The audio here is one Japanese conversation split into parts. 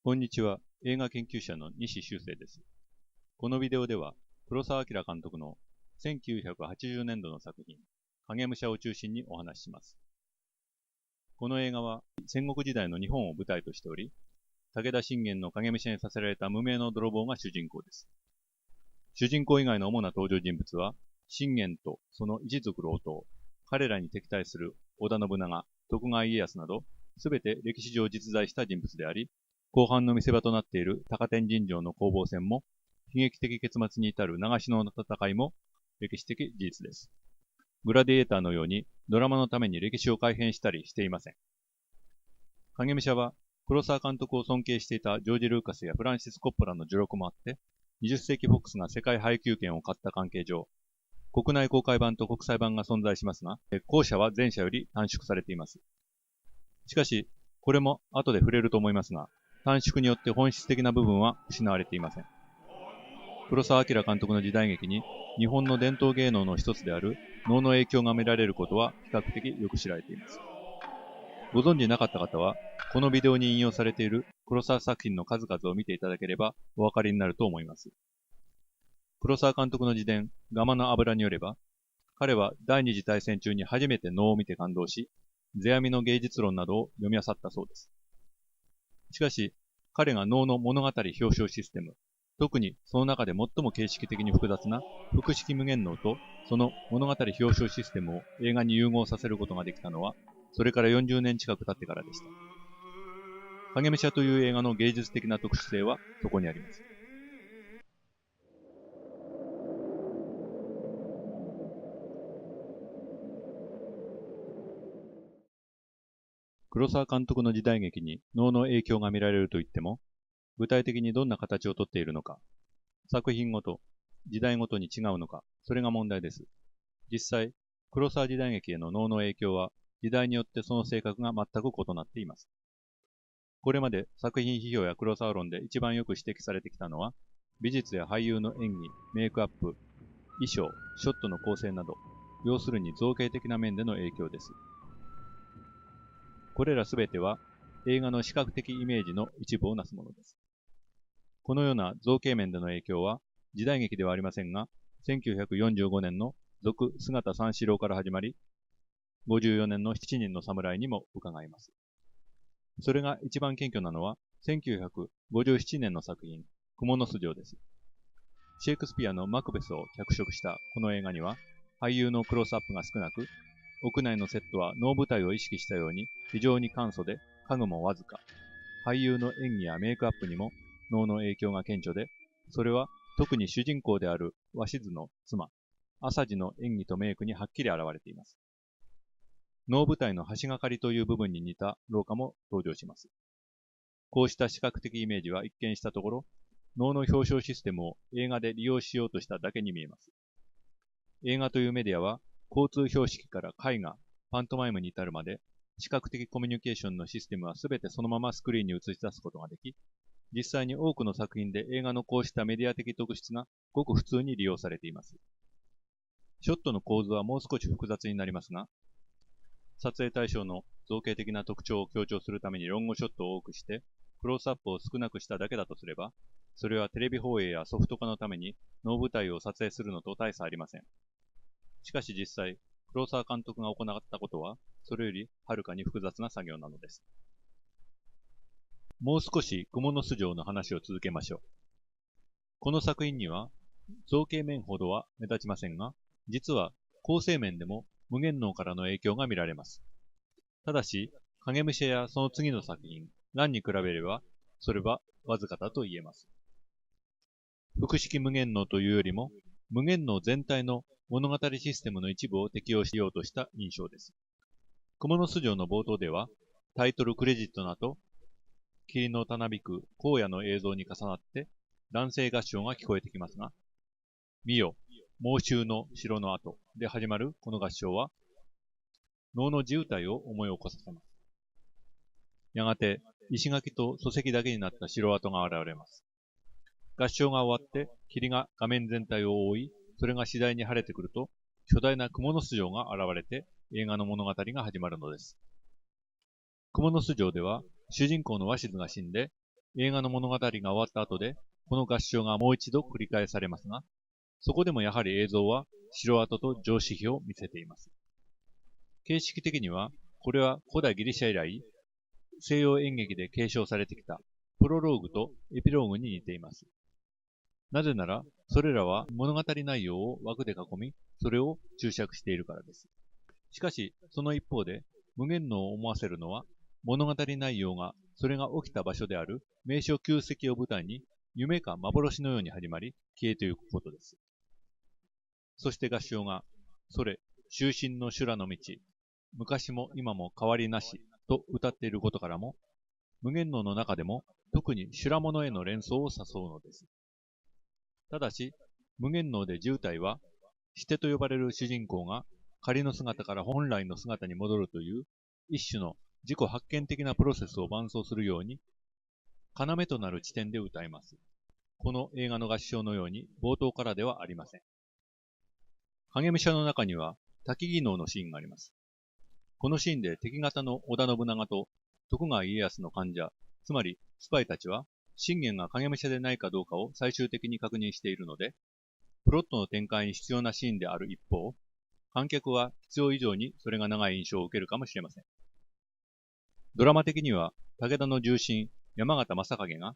こんにちは。映画研究者の西修正です。このビデオでは、黒澤明監督の1980年度の作品、影武者を中心にお話しします。この映画は戦国時代の日本を舞台としており、武田信玄の影武者にさせられた無名の泥棒が主人公です。主人公以外の主な登場人物は、信玄とその一族老頭、彼らに敵対する織田信長、徳川家康など、すべて歴史上実在した人物であり、後半の見せ場となっている高天神城の攻防戦も、悲劇的結末に至る長篠の戦いも歴史的事実です。グラディエーターのようにドラマのために歴史を改変したりしていません。影武者は黒澤監督を尊敬していたジョージ・ルーカスやフランシス・コッポラの助力もあって、20世紀フォックスが世界配給権を買った関係上、国内公開版と国際版が存在しますが、後者は前者より短縮されています。しかし、これも後で触れると思いますが、短縮によって本質的な部分は失われていません。黒澤明監督の時代劇に日本の伝統芸能の一つである能の影響が見られることは比較的よく知られています。ご存知なかった方は、このビデオに引用されている黒澤作品の数々を見ていただければお分かりになると思います。黒澤監督の自伝、ガマの油によれば、彼は第二次大戦中に初めて能を見て感動し、世阿弥の芸術論などを読み漁ったそうです。しかし、彼が能の物語表彰システム、特にその中で最も形式的に複雑な複式無限能とその物語表彰システムを映画に融合させることができたのは、それから40年近く経ってからでした。影武者という映画の芸術的な特殊性はそこにあります。黒澤監督の時代劇に能の影響が見られるといっても、具体的にどんな形をとっているのか、作品ごと、時代ごとに違うのか、それが問題です。実際、黒澤時代劇への能の影響は、時代によってその性格が全く異なっています。これまで作品批評や黒澤論で一番よく指摘されてきたのは、美術や俳優の演技、メイクアップ、衣装、ショットの構成など、要するに造形的な面での影響です。これらすべては、映画の視覚的イメージの一部をなすものです。このような造形面での影響は、時代劇ではありませんが、1945年の続姿三四郎から始まり、54年の7人の侍にも伺えます。それが一番謙虚なのは、1957年の作品、蜘蛛の巣城です。シェイクスピアのマクベスを脚色したこの映画には、俳優のクロスアップが少なく、屋内のセットは能舞台を意識したように非常に簡素で家具もわずか、俳優の演技やメイクアップにも能の影響が顕著で、それは特に主人公である鷲津の妻、朝地の演技とメイクにはっきり現れています。能舞台の橋がかりという部分に似た廊下も登場します。こうした視覚的イメージは一見したところ、能の表彰システムを映画で利用しようとしただけに見えます。映画というメディアは、交通標識から絵画、パントマイムに至るまで、視覚的コミュニケーションのシステムはすべてそのままスクリーンに映し出すことができ、実際に多くの作品で映画のこうしたメディア的特質がごく普通に利用されています。ショットの構図はもう少し複雑になりますが、撮影対象の造形的な特徴を強調するためにロングショットを多くして、クロースアップを少なくしただけだとすれば、それはテレビ放映やソフト化のために能舞台を撮影するのと大差ありません。しかし実際、黒澤監督が行ったことは、それよりはるかに複雑な作業なのです。もう少し蜘蛛の巣城の話を続けましょう。この作品には、造形面ほどは目立ちませんが、実は構成面でも無限能からの影響が見られます。ただし、影武者やその次の作品、乱に比べれば、それはわずかだと言えます。複式無限能というよりも、無限能全体の物語システムの一部を適用しようとした印象です。蜘蛛の巣城の冒頭では、タイトルクレジットの後、霧のたなびく荒野の映像に重なって男性合唱が聞こえてきますが、見よ、猛襲の城の跡で始まるこの合唱は、能の自由体を思い起こさせます。やがて、石垣と礎石だけになった城跡が現れます。合唱が終わって、霧が画面全体を覆い、それが次第に晴れてくると、巨大な蜘蛛の巣城が現れて、映画の物語が始まるのです。蜘蛛の巣城では、主人公の鷲津が死んで、映画の物語が終わった後で、この合唱がもう一度繰り返されますが、そこでもやはり映像は城跡と上司比を見せています。形式的には、これは古代ギリシャ以来、西洋演劇で継承されてきたプロローグとエピローグに似ています。なぜなら、それらは物語内容を枠で囲み、それを注釈しているからです。しかし、その一方で、無限能を思わせるのは、物語内容がそれが起きた場所である名所旧跡を舞台に、夢か幻のように始まり、消えてゆくことです。そして合唱が、それ、終身の修羅の道、昔も今も変わりなし、と歌っていることからも、無限能の中でも、特に修羅物への連想を誘うのです。ただし、無限能で渋滞は、シテと呼ばれる主人公が仮の姿から本来の姿に戻るという一種の自己発見的なプロセスを伴走するように、要となる地点で歌います。この映画の合唱のように冒頭からではありません。影武者の中には滝技能のシーンがあります。このシーンで敵方の織田信長と徳川家康の患者、つまりスパイたちは信玄が影武者でないかどうかを最終的に確認しているので、プロットの展開に必要なシーンである一方、観客は必要以上にそれが長い印象を受けるかもしれません。ドラマ的には武田の重臣山形正景が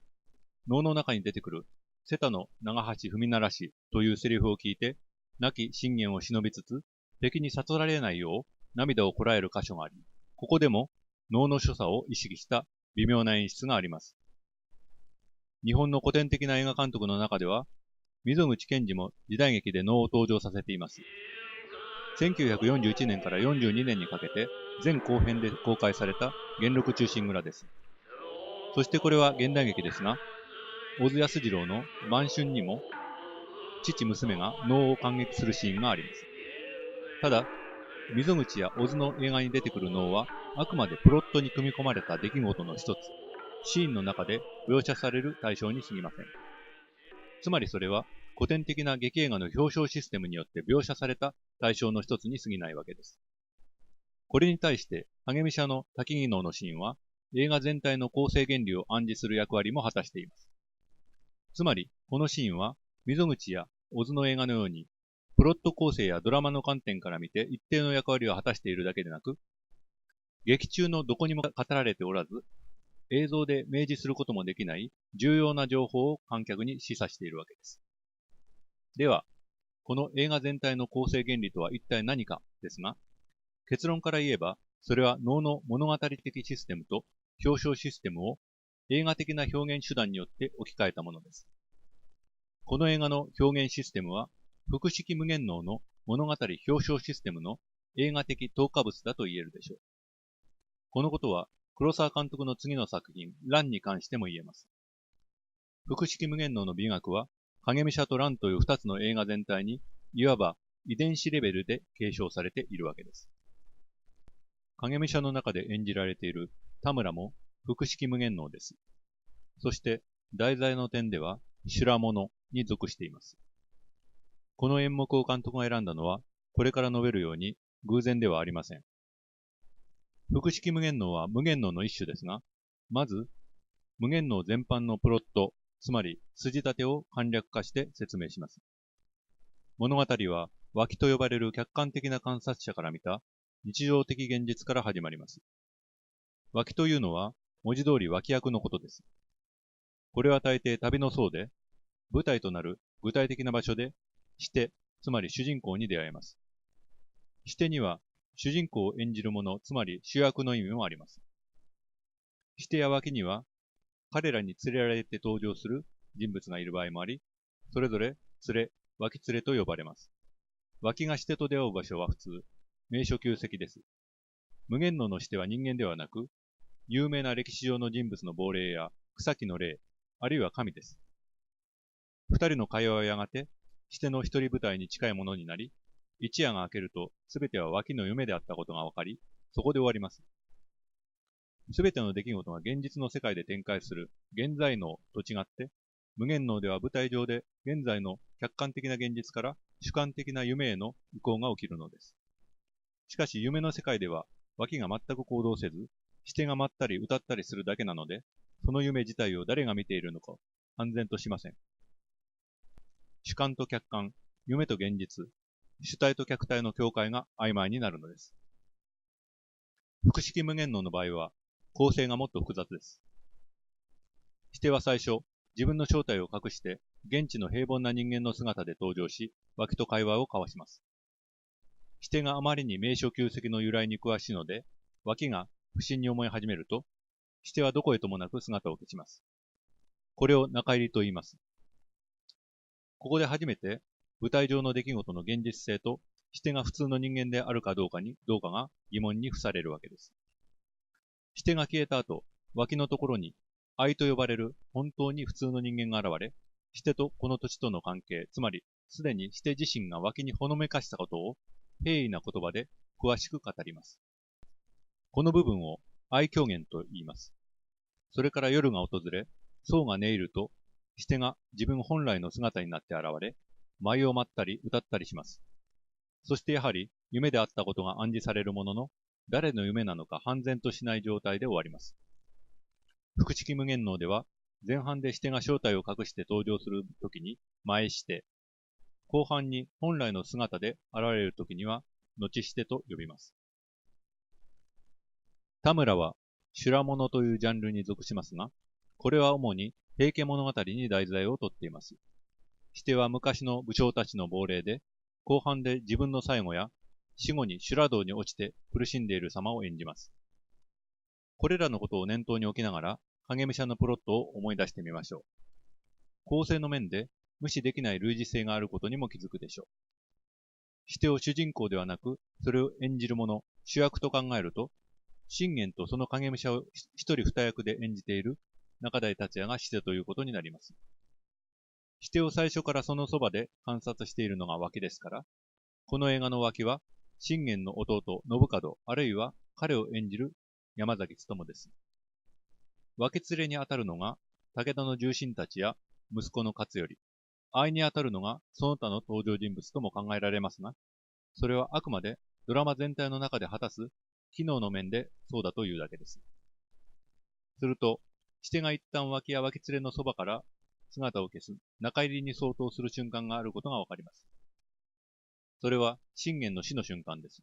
能の中に出てくる瀬田の長橋文奈しというセリフを聞いて亡き信玄を忍びつつ敵に悟られないよう涙をこらえる箇所があり、ここでも能の所作を意識した微妙な演出があります。日本の古典的な映画監督の中では溝口健二も時代劇で能を登場させています。1941年から42年にかけて全後編で公開された元禄忠臣蔵です。そしてこれは現代劇ですが、小津安二郎の晩春にも父娘が能を感激するシーンがあります。ただ、溝口や小津の映画に出てくる能はあくまでプロットに組み込まれた出来事の一つ、シーンの中で描写される対象に過ぎません。つまりそれは古典的な劇映画の表彰システムによって描写された対象の一つに過ぎないわけです。これに対して、影武者の滝技能のシーンは、映画全体の構成原理を暗示する役割も果たしています。つまり、このシーンは、溝口や小津の映画のように、プロット構成やドラマの観点から見て一定の役割を果たしているだけでなく、劇中のどこにも語られておらず、映像で明示することもできない重要な情報を観客に示唆しているわけです。では、この映画全体の構成原理とは一体何かですが、結論から言えば、それは能の物語的システムと表彰システムを映画的な表現手段によって置き換えたものです。この映画の表現システムは、複式無限能の物語表彰システムの映画的投下物だと言えるでしょう。このことは、黒沢監督の次の作品、乱に関しても言えます。複式無限能の美学は、影武者と乱という二つの映画全体に、いわば遺伝子レベルで継承されているわけです。影武者の中で演じられている田村も複式無限能です。そして題材の点では修羅物に属しています。この演目を監督が選んだのはこれから述べるように偶然ではありません。複式無限能は無限能の一種ですが、まず無限能全般のプロット、つまり筋立てを簡略化して説明します。物語は脇と呼ばれる客観的な観察者から見た日常的現実から始まります。脇というのは文字通り脇役のことです。これは大抵旅の僧で、舞台となる具体的な場所で、シテ、つまり主人公に出会えます。シテには主人公を演じる者、つまり主役の意味もあります。シテや脇には彼らに連れられて登場する人物がいる場合もあり、それぞれ連れ、脇連れと呼ばれます。脇がシテと出会う場所は普通、名所旧跡です。無限能のシテは人間ではなく、有名な歴史上の人物の亡霊や草木の霊、あるいは神です。二人の会話はやがて、シテの一人舞台に近いものになり、一夜が明けると、すべては脇の夢であったことがわかり、そこで終わります。すべての出来事が現実の世界で展開する現在能と違って、無限能では舞台上で現在の客観的な現実から主観的な夢への移行が起きるのです。しかし夢の世界では脇が全く行動せず、シテが舞ったり歌ったりするだけなので、その夢自体を誰が見ているのか判然としません。主観と客観、夢と現実、主体と客体の境界が曖昧になるのです。複式無限能の場合は、構成がもっと複雑です。シテは最初、自分の正体を隠して、現地の平凡な人間の姿で登場し、脇と会話を交わします。シテがあまりに名所旧跡の由来に詳しいので、脇が不審に思い始めると、シテはどこへともなく姿を消します。これを中入りと言います。ここで初めて、舞台上の出来事の現実性と、シテが普通の人間であるかどうかが疑問に付されるわけです。シテが消えた後、脇のところに、愛と呼ばれる本当に普通の人間が現れ、シテとこの土地との関係、つまり、すでにシテ自身が脇にほのめかしたことを、平易な言葉で詳しく語ります。この部分を愛狂言と言います。それから夜が訪れ、僧が寝入ると、シテが自分本来の姿になって現れ、舞を舞ったり歌ったりします。そしてやはり夢であったことが暗示されるものの、誰の夢なのか判然としない状態で終わります。複式無限能では、前半でシテが正体を隠して登場するときに前シテ、後半に本来の姿で現れるときには後シテと呼びます。田村は修羅物というジャンルに属しますが、これは主に平家物語に題材をとっています。シテは昔の武将たちの亡霊で、後半で自分の最後や死後に修羅道に落ちて苦しんでいる様を演じます。これらのことを念頭に置きながら、影武者のプロットを思い出してみましょう。構成の面で無視できない類似性があることにも気づくでしょう。シテを主人公ではなく、それを演じる者、主役と考えると、信玄とその影武者を一人二役で演じている中台達也がシテということになります。シテを最初からそのそばで観察しているのが脇ですから、この映画の脇は、信玄の弟、信門、あるいは彼を演じる山崎努です。脇連れにあたるのが、武田の重臣たちや息子の勝頼、愛にあたるのがその他の登場人物とも考えられますが、それはあくまでドラマ全体の中で果たす機能の面でそうだというだけです。すると、シテが一旦脇や脇連れのそばから姿を消す中入りに相当する瞬間があることがわかります。それは信玄の死の瞬間です。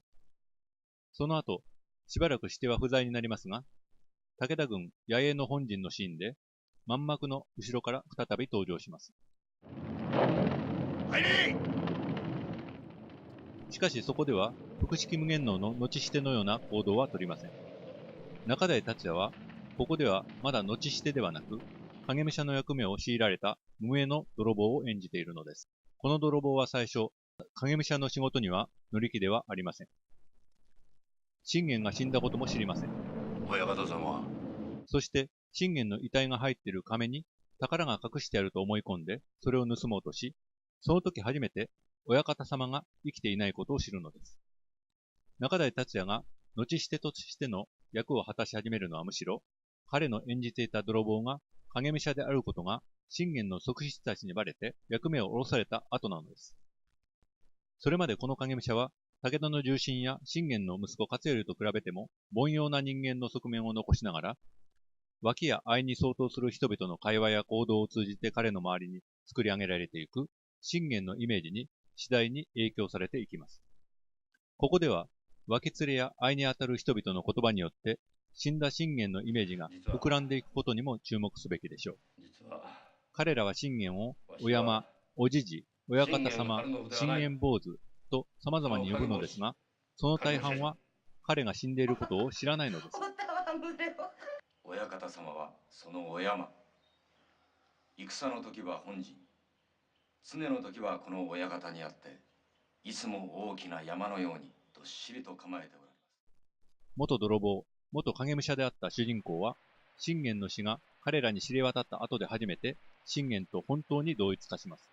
その後、しばらくシテは不在になりますが、武田軍野営の本陣のシーンで、満幕の後ろから再び登場します。しかしそこでは、複式無限能の後シテのような行動は取りません。中台達也は、ここではまだ後シテではなく、影武者の役目を強いられた無名の泥棒を演じているのです。この泥棒は最初、影武者の仕事には乗り気ではありません。信玄が死んだことも知りません。親方様。そして、信玄の遺体が入っている亀に宝が隠してあると思い込んで、それを盗もうとし、その時初めて親方様が生きていないことを知るのです。中台達也が後シテとしての役を果たし始めるのはむしろ、彼の演じていた泥棒が影武者であることが信玄の側室たちにバレて役目を下ろされた後なのです。それまでこの影武者は武田の重臣や信玄の息子勝頼と比べても凡庸な人間の側面を残しながら、脇や愛に相当する人々の会話や行動を通じて彼の周りに作り上げられていく信玄のイメージに次第に影響されていきます。ここでは、脇連れや愛にあたる人々の言葉によって死んだ信玄のイメージが膨らんでいくことにも注目すべきでしょう。彼らは信玄をお山、おじじ、親方様、信玄坊主と様々に呼ぶのですが、その大半は彼が死んでいることを知らないのです。親方様はそのお山。戦の時は本陣。常の時はこの親方にあって、いつも大きな山のようにどっしりと構えておられます。元泥棒、元影武者であった主人公は、信玄の死が彼らに知れ渡った後で初めて信玄と本当に同一化します。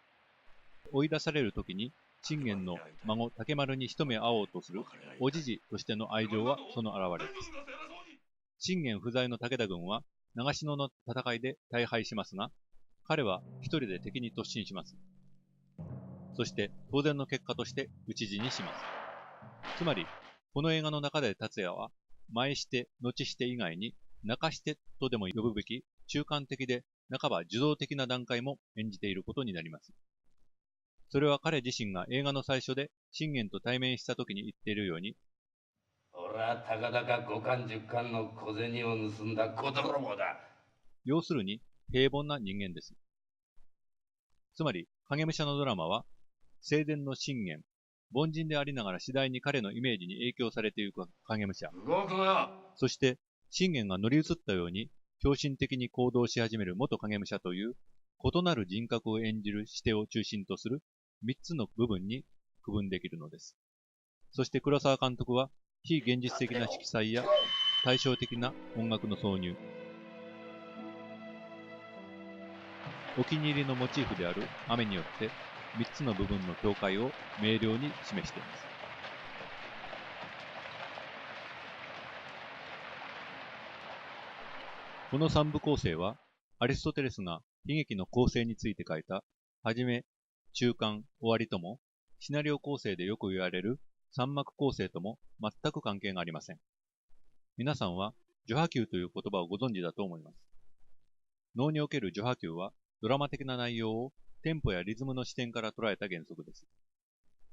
追い出される時に信玄の孫竹丸に一目会おうとするおじじとしての愛情はその表れです。信玄不在の武田軍は長篠の戦いで大敗しますが、彼は一人で敵に突進します。そして当然の結果として討ち死にします。つまり、この映画の中で達也は前して後して以外に中してとでも呼ぶべき中間的で半ば受動的な段階も演じていることになります。それは彼自身が映画の最初で信玄と対面した時に言っているように、俺はたかだか5貫10貫の小銭を盗んだ小泥棒だ。要するに平凡な人間です。つまり影武者のドラマは生前の信玄、凡人でありながら次第に彼のイメージに影響されていく影武者、動くな。そして信玄が乗り移ったように狂信的に行動し始める元影武者という異なる人格を演じる視点を中心とする3つの部分に区分できるのです。そして黒沢監督は非現実的な色彩や対照的な音楽の挿入、お気に入りのモチーフである雨によって3つの部分の境界を明瞭に示しています。この3部構成はアリストテレスが悲劇の構成について書いた始め、中間、終わりともシナリオ構成でよく言われる3幕構成とも全く関係がありません。皆さんは序波球という言葉をご存知だと思います。能における序波球はドラマ的な内容をテンポやリズムの視点から捉えた原則です。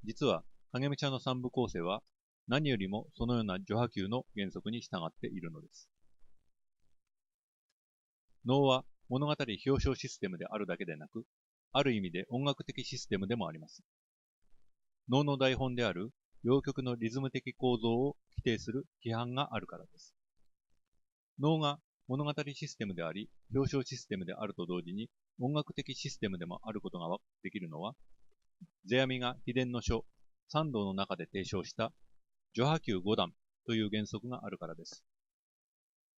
実は影武者の3部構成は何よりもそのような序波球の原則に従っているのです。能は物語表彰システムであるだけでなく、ある意味で音楽的システムでもあります。能の台本である謡曲のリズム的構造を規定する規範があるからです。能が物語システムであり、表彰システムであると同時に音楽的システムでもあることができるのは、世阿弥が秘伝の書、三道の中で提唱した序波球五段という原則があるからです。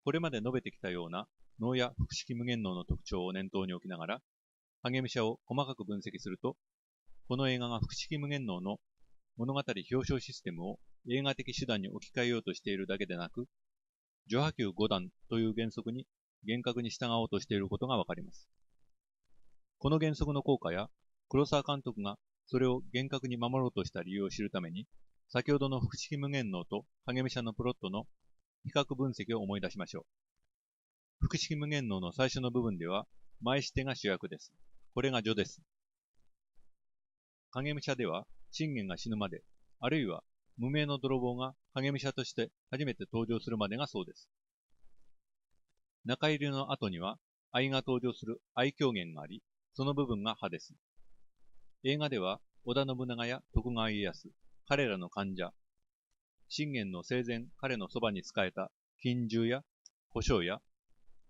これまで述べてきたような能や複式無限能の特徴を念頭に置きながら、影武者を細かく分析すると、この映画が複式無限能の物語表彰システムを映画的手段に置き換えようとしているだけでなく、序波球五段という原則に厳格に従おうとしていることがわかります。この原則の効果や、黒沢監督がそれを厳格に守ろうとした理由を知るために、先ほどの複式無限能と影武者のプロットの比較分析を思い出しましょう。複式無限能の最初の部分では、前シテが主役です。これが序です。影武者では、信玄が死ぬまで、あるいは無名の泥棒が影武者として初めて登場するまでがそうです。中入りの後には、愛が登場する愛狂言があり、その部分が派です。映画では、織田信長や徳川家康、彼らの患者、信玄の生前彼のそばに仕えた近習や小姓や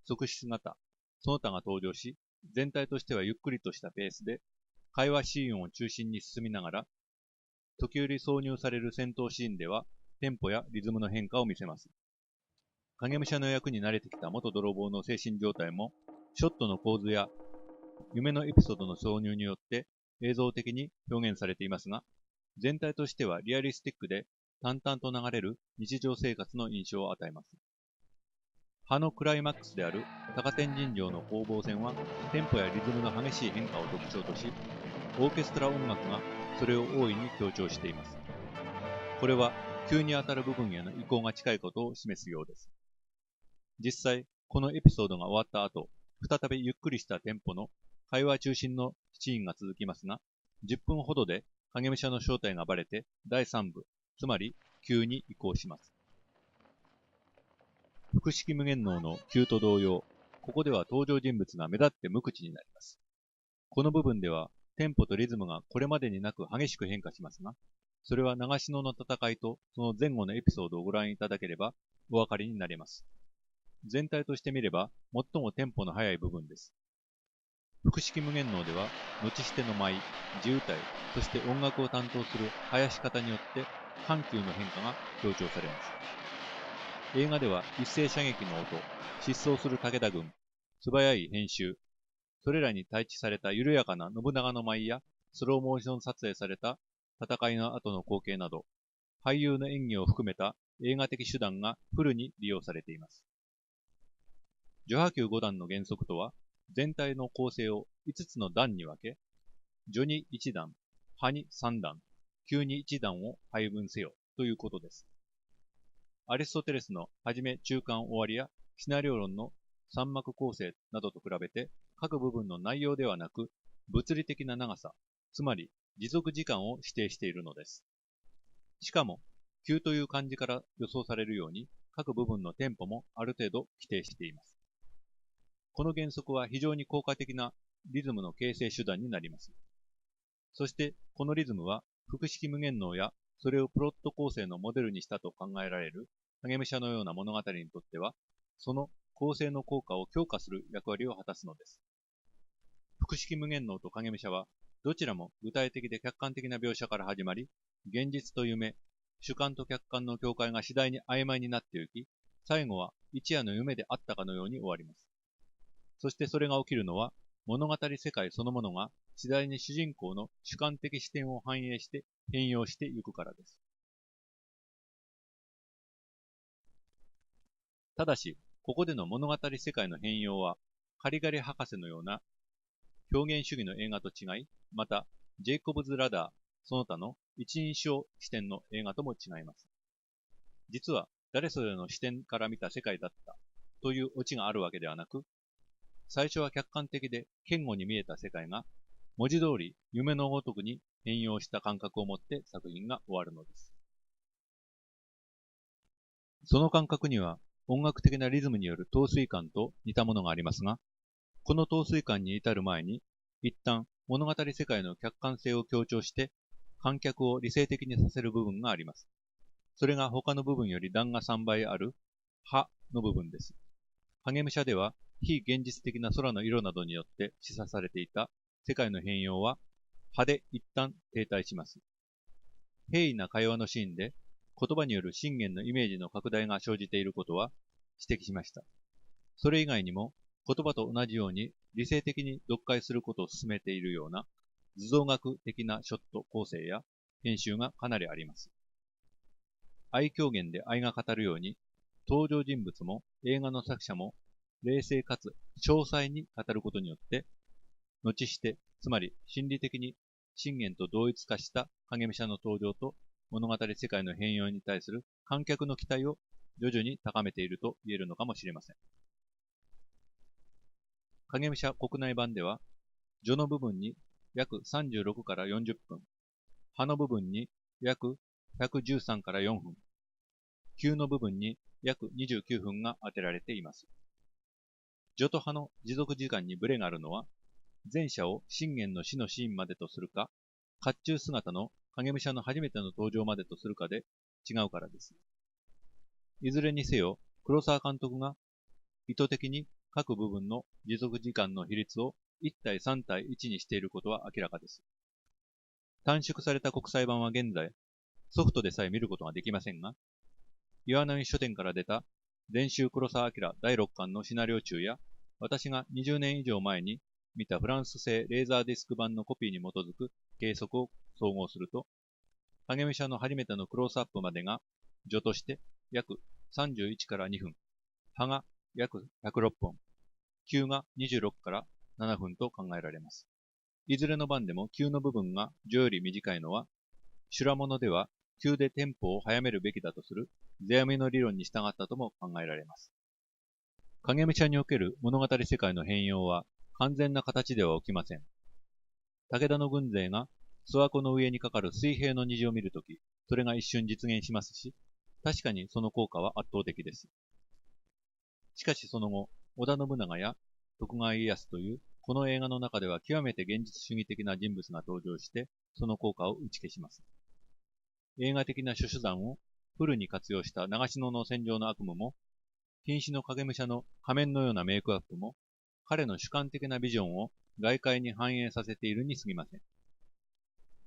側室方、その他が登場し、全体としてはゆっくりとしたペースで、会話シーンを中心に進みながら、時折挿入される戦闘シーンでは、テンポやリズムの変化を見せます。影武者の役に慣れてきた元泥棒の精神状態も、ショットの構図や夢のエピソードの挿入によって映像的に表現されていますが、全体としてはリアリスティックで淡々と流れる日常生活の印象を与えます。葉のクライマックスである高天神城の攻防戦は、テンポやリズムの激しい変化を特徴とし、オーケストラ音楽がそれを大いに強調しています。これは急に当たる部分への移行が近いことを示すようです。実際、このエピソードが終わった後、再びゆっくりしたテンポの会話中心のシーンが続きますが、10分ほどで影武者の正体がバレて第3部、つまり9に移行します。複式無限能の9と同様、ここでは登場人物が目立って無口になります。この部分ではテンポとリズムがこれまでになく激しく変化しますが、それは長篠の戦いとその前後のエピソードをご覧いただければお分かりになります。全体として見れば最もテンポの速い部分です。複式無限能では、後しての舞、地歌い、そして音楽を担当する囃子方によって緩急の変化が強調されます。映画では一斉射撃の音、疾走する武田軍、素早い編集、それらに対置された緩やかな信長の舞やスローモーション撮影された戦いの後の光景など、俳優の演技を含めた映画的手段がフルに利用されています。序波球5段の原則とは、全体の構成を5つの段に分け、序に1段、波に3段、9に1段を配分せよということです。アリストテレスの始め、中間、終わりやシナリオ論の三幕構成などと比べて、各部分の内容ではなく、物理的な長さ、つまり持続時間を指定しているのです。しかも、急という漢字から予想されるように、各部分のテンポもある程度規定しています。この原則は非常に効果的なリズムの形成手段になります。そして、このリズムは、複式無限能や、それをプロット構成のモデルにしたと考えられる影武者のような物語にとっては、その構成の効果を強化する役割を果たすのです。複式無限能と影武者は、どちらも具体的で客観的な描写から始まり、現実と夢、主観と客観の境界が次第に曖昧になっていき、最後は一夜の夢であったかのように終わります。そしてそれが起きるのは、物語世界そのものが次第に主人公の主観的視点を反映して変容していくからです。ただし、ここでの物語世界の変容は、カリガリ博士のような表現主義の映画と違い、また、ジェイコブズ・ラダー、その他の一人称視点の映画とも違います。実は、誰それの視点から見た世界だったというオチがあるわけではなく、最初は客観的で堅固に見えた世界が、文字通り夢のごとくに変容した感覚を持って作品が終わるのです。その感覚には音楽的なリズムによる陶酔感と似たものがありますが、この陶酔感に至る前に、一旦物語世界の客観性を強調して、観客を理性的にさせる部分があります。それが他の部分より段が3倍ある、葉の部分です。影武者では、非現実的な空の色などによって示唆されていた世界の変容は、葉で一旦停滞します。平易な会話のシーンで、言葉による信玄のイメージの拡大が生じていることは指摘しました。それ以外にも、言葉と同じように理性的に読解することを進めているような図像学的なショット構成や編集がかなりあります。愛狂言で愛が語るように、登場人物も映画の作者も冷静かつ詳細に語ることによって、後して、つまり心理的に信玄と同一化した影武者の登場と物語世界の変容に対する観客の期待を徐々に高めていると言えるのかもしれません。影武者国内版では、序の部分に約36から40分、葉の部分に約113から4分、急の部分に約29分が当てられています。序と葉の持続時間にブレがあるのは、前者を信玄の死のシーンまでとするか、甲冑姿の影武者の初めての登場までとするかで違うからです。いずれにせよ、黒沢監督が意図的に各部分の持続時間の比率を1対3対1にしていることは明らかです。短縮された国際版は現在、ソフトでさえ見ることができませんが、岩波書店から出た全集黒澤明第6巻のシナリオ中や、私が20年以上前に見たフランス製レーザーディスク版のコピーに基づく計測を総合すると、影武者の初めてのクロースアップまでが、序として約31から2分、葉が約106本、急が26から7分と考えられます。いずれの番でも急の部分が序より短いのは、修羅物では急でテンポを速めるべきだとする世阿弥の理論に従ったとも考えられます。影武者における物語世界の変容は完全な形では起きません。武田の軍勢が諏訪湖の上にかかる水平の虹を見るとき、それが一瞬実現しますし、確かにその効果は圧倒的です。しかしその後、織田信長や徳川家康というこの映画の中では極めて現実主義的な人物が登場して、その効果を打ち消します。映画的な諸手段をフルに活用した長篠の戦場の悪夢も、瀕死の影武者の仮面のようなメイクアップも、彼の主観的なビジョンを外界に反映させているに過ぎません。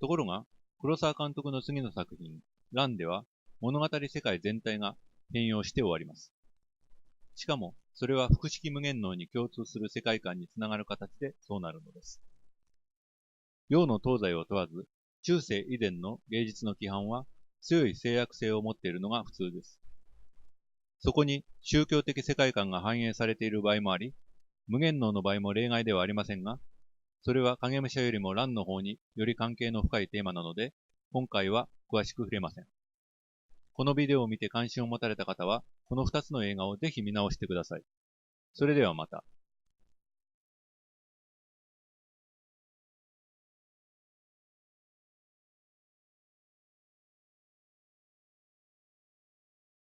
ところが、黒沢監督の次の作品、乱では物語世界全体が変容して終わります。しかも、それは複式無限能に共通する世界観につながる形でそうなるのです。洋の東西を問わず、中世以前の芸術の規範は強い制約性を持っているのが普通です。そこに宗教的世界観が反映されている場合もあり、無限能の場合も例外ではありませんが、それは影武者よりも乱の方により関係の深いテーマなので、今回は詳しく触れません。このビデオを見て関心を持たれた方は、この2つの映画をぜひ見直してください。それではまた。